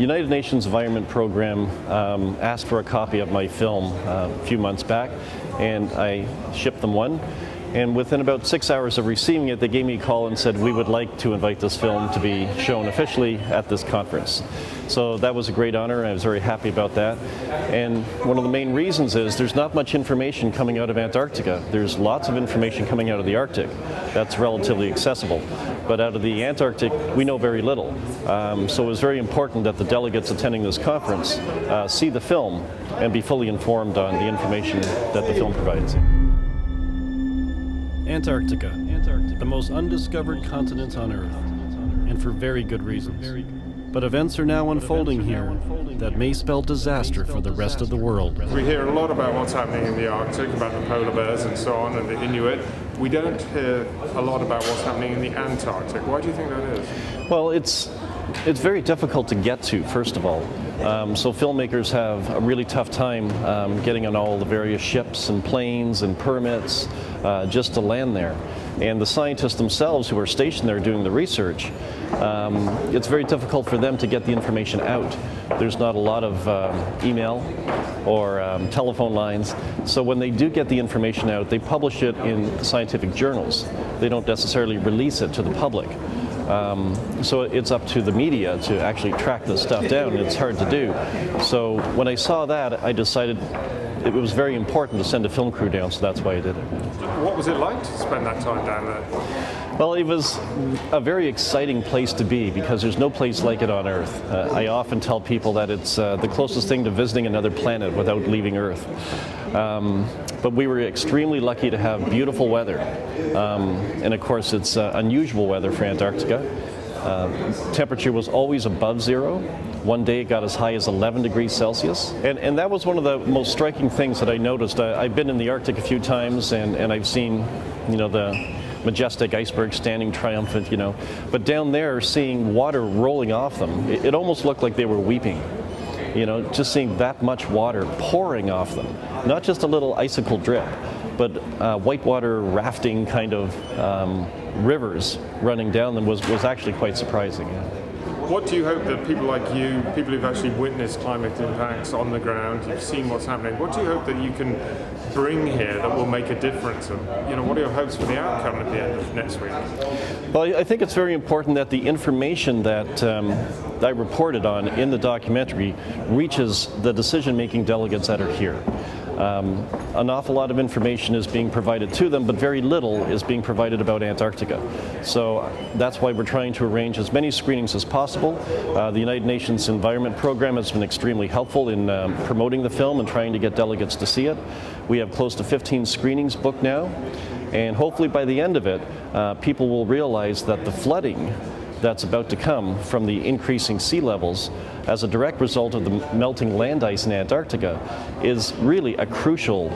United Nations Environment Program asked for a copy of my film a few months back, and I shipped them one. And within about 6 hours of receiving it, they gave me a call and said, we would like to invite this film to be shown officially at this conference. So that was a great honor, and I was very happy about that. And one of the main reasons is there's not much information coming out of Antarctica. There's lots of information coming out of the Arctic that's relatively accessible. But out of the Antarctic, we know very little. So it was very important that the delegates attending this conference see the film and be fully informed on the information that the film provides. Antarctica, the most undiscovered continent on Earth, and for very good reasons. But events are now unfolding here that may spell disaster for the rest of the world. We hear a lot about what's happening in the Arctic, about the polar bears and so on, and the Inuit. We don't hear a lot about what's happening in the Antarctic. Why do you think that is? Well, it's very difficult to get to, first of all. So filmmakers have a really tough time getting on all the various ships and planes and permits just to land there. And the scientists themselves who are stationed there doing the research, it's very difficult for them to get the information out. There's not a lot of email or telephone lines. So when they do get the information out, they publish it in scientific journals. They don't necessarily release it to the public. So it's up to the media to actually track this stuff down, and it's hard to do. So when I saw that, I decided it was very important to send a film crew down, so that's why I did it. What was it like to spend that time down there? Well, it was a very exciting place to be because there's no place like it on Earth. I often tell people that it's the closest thing to visiting another planet without leaving Earth. But we were extremely lucky to have beautiful weather. And of course, it's unusual weather for Antarctica. Temperature was always above zero. One day it got as high as 11 degrees Celsius. And that was one of the most striking things that I noticed. I've been in the Arctic a few times, and I've seen, the majestic icebergs standing triumphant, But down there, seeing water rolling off them, it almost looked like they were weeping. Just seeing that much water pouring off them. Not just a little icicle drip, but whitewater rafting kind of rivers running down them was actually quite surprising. Yeah. What do you hope that people like you, people who've actually witnessed climate impacts on the ground, you've seen what's happening, what do you hope that you can bring here that will make a difference? And, what are your hopes for the outcome at the end of next week? Well, I think it's very important that the information that I reported on in the documentary reaches the decision-making delegates that are here. An awful lot of information is being provided to them, but very little is being provided about Antarctica. So that's why we're trying to arrange as many screenings as possible. The United Nations Environment Program has been extremely helpful in promoting the film and trying to get delegates to see it. We have close to 15 screenings booked now, and hopefully by the end of it, people will realize that the flooding that's about to come from the increasing sea levels as a direct result of the melting land ice in Antarctica is really a crucial,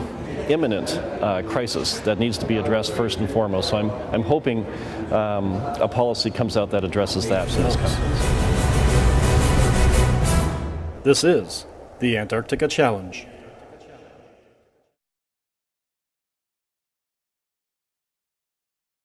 imminent crisis that needs to be addressed first and foremost. So I'm hoping a policy comes out that addresses that. This is the Antarctica Challenge.